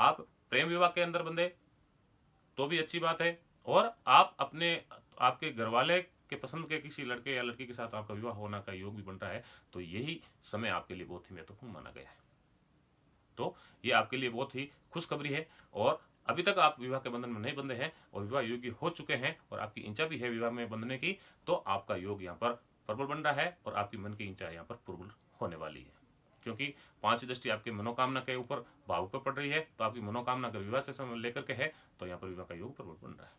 आप प्रेम विवाह के अंदर बंधे तो भी अच्छी बात है, और आप अपने आपके घर वाले के पसंद के किसी लड़के या लड़की के साथ आपका विवाह होना का योग भी बन रहा है, तो यही समय आपके लिए बहुत ही महत्वपूर्ण माना गया है। तो ये आपके लिए बहुत ही खुशखबरी है, और अभी तक आप विवाह के बंधन में नहीं बंधे हैं और विवाह योग्य हो चुके हैं और आपकी इच्छा भी है विवाह में बंधने की, तो आपका योग यहाँ पर प्रबल बन रहा है और आपकी मन की इच्छा यहाँ पर प्रबल होने वाली है। क्योंकि 5 दृष्टि आपके मनोकामना के ऊपर भाव पर पड़ रही है, तो आपकी मनोकामना अगर विवाह से समय लेकर के है तो यहाँ पर विवाह का योग प्रबल बन रहा है।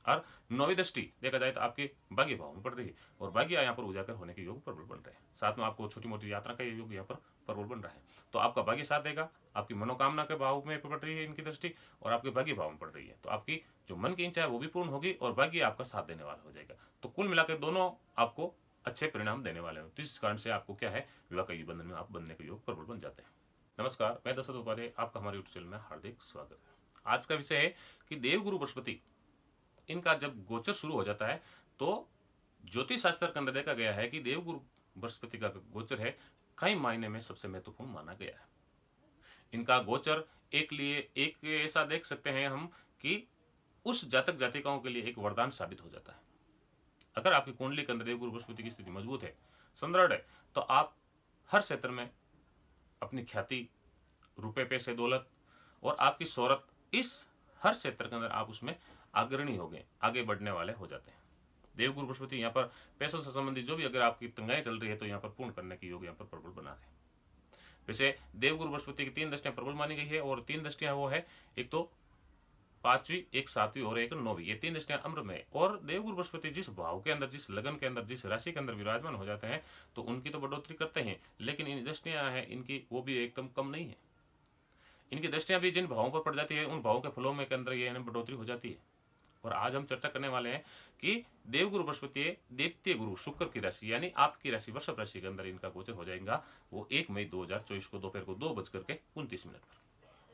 और 9वीं दृष्टि देखा जाए तो आपके भाग्य भाव में पड़ रही है और भाग्य यहाँ पर उजागर होने के योग प्रबल बन रहे हैं। साथ में आपको छोटी मोटी यात्रा का योग यहाँ पर प्रबल बन रहा है, तो आपका भाग्य साथ देगा। आपकी मनोकामना के भाव में पड़ रही है इनकी दृष्टि और आपके भाग्य भाव में पड़ रही है, तो आपकी जो मन की इच्छा है वो भी पूर्ण होगी और भाग्य आपका साथ देने वाला हो जाएगा। तो कुल मिलाकर दोनों आपको अच्छे परिणाम देने वाले हैं, जिस कारण से आपको क्या है, विवाह के बंधन में आप बनने के योग प्रबल बन जाते हैं। नमस्कार, मैं दशरथ उपाध्याय, आपका हमारे यूट्यूब चैनल में हार्दिक स्वागत है। आज का विषय है कि देवगुरु बृहस्पति इनका जब गोचर शुरू हो जाता है तो ज्योतिष शास्त्र के अंदर देखा गया है कि देवगुरु बृहस्पति का गोचर है कई मायने में सबसे महत्वपूर्ण माना गया है। इनका गोचर एक ऐसा देख सकते हैं हम कि उस जातक जातिकाओं के लिए एक वरदान साबित हो जाता है। अगर आपकी कुंडली के अंदर देवगुरु बृहस्पति की स्थिति मजबूत है, सुदृढ़ है, तो आप हर क्षेत्र में अपनी ख्याति, रुपए पैसे दौलत और आपकी शोहरत, इस हर क्षेत्र के अंदर आप उसमें अग्रणी हो गए, आगे बढ़ने वाले हो जाते हैं। देवगुरु बृहस्पति यहाँ पर पैसों से संबंधित जो भी अगर आपकी तंगाएं चल रही है तो यहाँ पर पूर्ण करने की योग यहाँ पर प्रबल बना रहे हैं। वैसे देवगुरु बृहस्पति की 3 दृष्टियां प्रबल मानी गई है और 3 दृष्टियां वो है, एक तो 5वीं, एक 7वीं और एक 9वीं। ये 3 दृष्टियां अम्र में, और देवगुरु बृहस्पति जिस भाव के अंदर, जिस लगन के अंदर, जिस राशि के अंदर विराजमान हो जाते हैं तो उनकी तो बढ़ोतरी करते हैं, लेकिन इन दृष्टियां हैं इनकी वो भी एकदम कम नहीं है। इनकी दृष्टियां भी जिन भावों पर पड़ जाती है उन भावों के फलों में के अंदर ये बढ़ोतरी हो जाती है। और आज हम चर्चा करने वाले हैं कि देवगुरु बृहस्पति दैत्य गुरु शुक्र की राशि यानी आपकी राशि वृषभ राशि के अंदर इनका गोचर हो जाएगा। वो 1 मई 2024 को दोपहर को 2:29 पर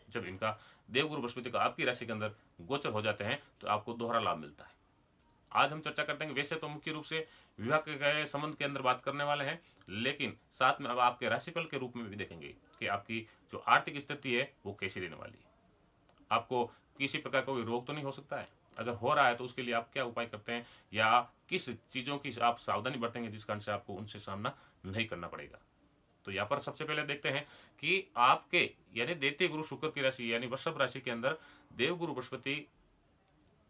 जब इनका देवगुरु बृहस्पति का आपकी राशि के अंदर गोचर हो जाते हैं तो आपको दोहरा लाभ मिलता है। आज हम चर्चा करते हैं, वैसे तो मुख्य रूप से विवाह के संबंध के अंदर बात करने वाले हैं, लेकिन साथ में अब आपके राशिफल के रूप में भी देखेंगे कि आपकी जो आर्थिक स्थिति है वो कैसी रहने वाली है। आपको किसी प्रकार का कोई रोग तो नहीं हो सकता है, अगर हो रहा है तो उसके लिए आप क्या उपाय करते हैं या किस चीज़ों की आप सावधानी बरतेंगे जिस कारण से आपको उनसे सामना नहीं करना पड़ेगा। तो यहाँ पर सबसे पहले देखते हैं कि आपके यानी दैत्य गुरु शुक्र की राशि यानी वृषभ राशि के अंदर देवगुरु बृहस्पति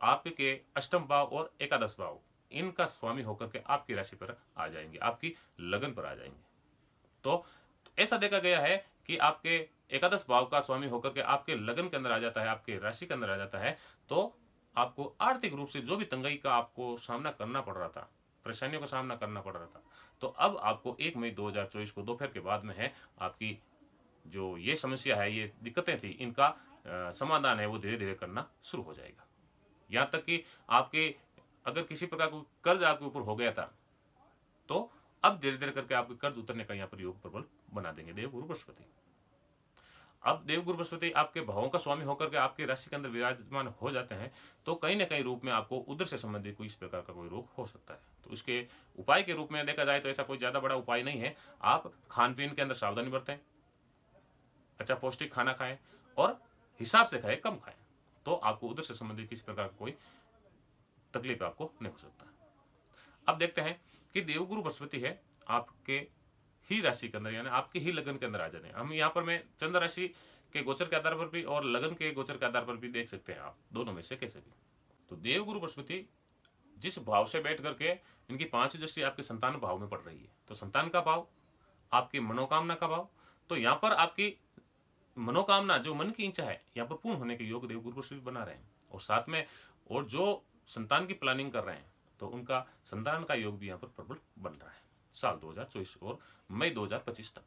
आपके अष्टम भाव और एकादश भाव इनका स्वामी होकर के आपकी राशि पर आ जाएंगे, आपकी लगन पर आ जाएंगे। तो ऐसा देखा गया है कि आपके एकादश भाव का स्वामी होकर के आपके लगन के अंदर आ जाता है, आपके राशि के अंदर आ जाता है, तो आपको आर्थिक रूप से जो भी तंगाई का आपको सामना करना पड़ रहा था, परेशानियों का सामना करना पड़ रहा था, तो अब आपको 1 मई 2024 को दोपहर के बाद में है आपकी जो ये समस्या है, ये दिक्कतें थी, इनका समाधान है वो धीरे धीरे करना शुरू हो जाएगा। यहाँ तक कि आपके अगर किसी प्रकार का कर्ज आपके ऊपर हो गया था तो अब धीरे धीरे करके आपके कर्ज उतरने का यहाँ पर योग प्रबल बना देंगे देवगुरु बृहस्पति। अब देवगुरु बृहस्पति आपके भावों का स्वामी होकर के आपकी राशि के अंदर विराजमान हो जाते हैं तो कहीं ना कहीं रूप में आपको उधर से संबंधित कोई इस प्रकार का कोई रोग हो सकता है। तो इसके उपाय के रूप में देखा जाए तो ऐसा कोई ज्यादा बड़ा उपाय नहीं है। आप खान पीन के अंदर सावधानी बरतें, अच्छा पौष्टिक खाना खाएं और हिसाब से खाएं, कम खाएं, तो आपको उधर से संबंधित किसी प्रकार का कोई तकलीफ आपको नहीं हो सकता। अब देखते हैं कि देवगुरु बृहस्पति है आपके ही राशि के अंदर यानी आपके ही लगन के अंदर आ जाते हैं। हम यहाँ पर मैं चंद्र राशि के गोचर के आधार पर भी और लगन के गोचर के आधार पर भी देख सकते हैं, आप दोनों में से कैसे भी। तो देवगुरु बृहस्पति जिस भाव से बैठ करके इनकी 5वीं दृष्टि आपके संतान भाव में पड़ रही है, तो संतान का भाव आपकी मनोकामना का भाव, तो यहाँ पर आपकी मनोकामना जो मन की इच्छा है यहाँ पर पूर्ण होने के योग देवगुरु बृहस्पति बना रहे हैं। और साथ में और जो संतान की प्लानिंग कर रहे हैं तो उनका संतान का योग भी यहाँ पर प्रबल बन रहा है साल 2024 और मई 2025 तक।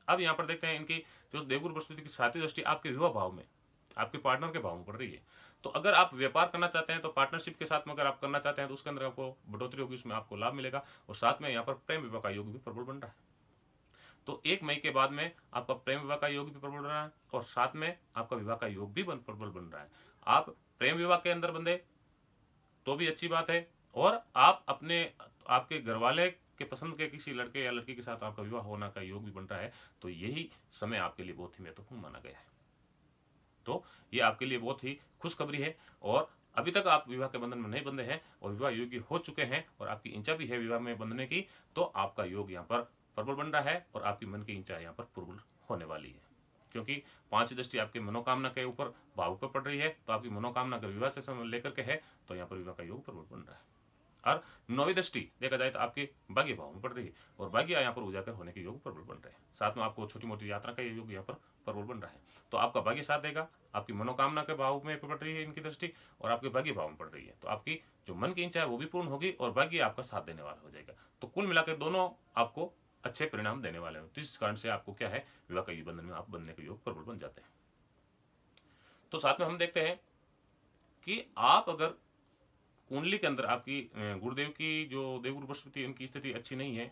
अब यहाँ पर देखते हैं इनकी जो देवगुरु बृहस्पति की 7वीं दृष्टि आपके विवाह भाव में, आपके पार्टनर के भाव में पड़ रही है। तो अगर आप व्यापार करना चाहते हैं तो पार्टनरशिप के साथ में अगर आप करना चाहते हैं तो उसके अंदर आपको बढ़ोतरी होगी, उसमें आपको लाभ मिलेगा। और साथ में यहाँ पर प्रेम विवाह का योग भी प्रबल बन रहा है। तो 1 मई के बाद में आपका प्रेम विवाह का योग भी प्रबल बन रहा है और साथ में आपका विवाह का योग भी प्रबल बन रहा है। आप प्रेम विवाह के अंदर बंधे तो भी अच्छी बात है, और आप अपने आपके घर वाले के पसंद के किसी लड़के या लड़की के साथ आपका विवाह होना का योग भी बन रहा है, तो यही समय आपके लिए बहुत ही महत्वपूर्ण माना गया है। तो ये आपके लिए बहुत ही खुशखबरी है। और अभी तक आप विवाह के बंधन में नहीं बंधे हैं और विवाह योग्य हो चुके हैं और आपकी इच्छा भी है विवाह में बंधने की, तो आपका योग यहाँ पर प्रबल बन रहा है और आपकी मन की इच्छा यहाँ पर प्रबल होने वाली है। क्योंकि 5 दृष्टि आपके मनोकामना के ऊपर भाव पर पड़ रही है, तो आपकी मनोकामना अगर विवाह से लेकर के है तो यहाँ पर विवाह का योग प्रबल बन रहा है। और 9वीं दृष्टि देखा जाए तो आपके भाग्य भाव में पड़ रही है और भाग्य यहाँ पर उजागर होने के योग प्रबल बन रहे हैं। साथ में आपको छोटी मोटी यात्रा का योग यहाँ पर प्रबल बन रहा है, तो आपका भाग्य साथ देगा। आपकी मनोकामना के भाव में पड़ रही है इनकी दृष्टि और आपके भाग्य भाव में पड़ रही है, तो आपकी जो मन की इच्छा है वो भी पूर्ण होगी और भाग्य आपका साथ देने वाला हो जाएगा। तो कुल मिलाकर दोनों आपको अच्छे परिणाम देने वाले हैं। तो इस कारण से आपको क्या है, विवाह का बंधन में आप बनने के योग प्रबल बन जाते हैं। तो साथ में हम देखते हैं कि आप अगर कुंडली के अंदर आपकी गुरुदेव की जो देवगुरु बृहस्पति उनकी स्थिति अच्छी नहीं है,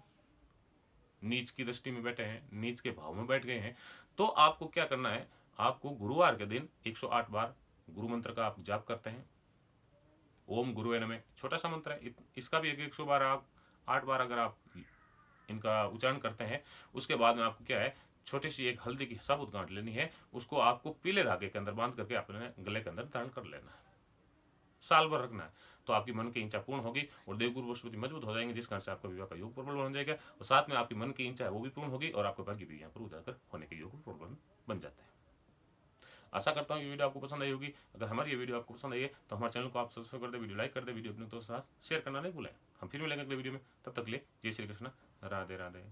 नीच की दृष्टि में बैठे हैं, नीच के भाव में बैठ गए हैं, तो आपको क्या करना है, आपको गुरुवार के दिन 108 बार गुरु मंत्र का आप जाप करते हैं। ओम गुरुवे नमः छोटा सा मंत्र है, इसका भी 108 बार अगर आप इनका उच्चारण करते हैं, उसके बाद में आपको क्या है, छोटी सी एक हल्दी की साबुत गांठ लेनी है, उसको आपको पीले धागे के अंदर बांध करके अपने गले के अंदर धारण कर लेना है, साल भर रखना है। तो आपकी मन की इच्छा पूर्ण होगी और देवगुरु बृहस्पति मजबूत हो जाएंगे, जिस कारण से आपका विवाह का योग प्रबल हो जाएगा और साथ में आपकी मन की इच्छा है वो भी पूर्ण होगी और आपका भाग्य भी यहाँ पर उजागर होने के योग प्रबल बन जाते हैं। आशा करता हूँ ये वीडियो आपको पसंद आई होगी। अगर हमारी ये वीडियो आपको पसंद आई है तो हमारे चैनल को आप सब्सक्राइब कर दे, वीडियो लाइक कर दे, वीडियो अपने दोस्तों के साथ शेयर करना नहीं भूलें। हम फिर मिलेंगे अगले वीडियो में, तब तक के लिए जय श्री कृष्ण, राधे राधे।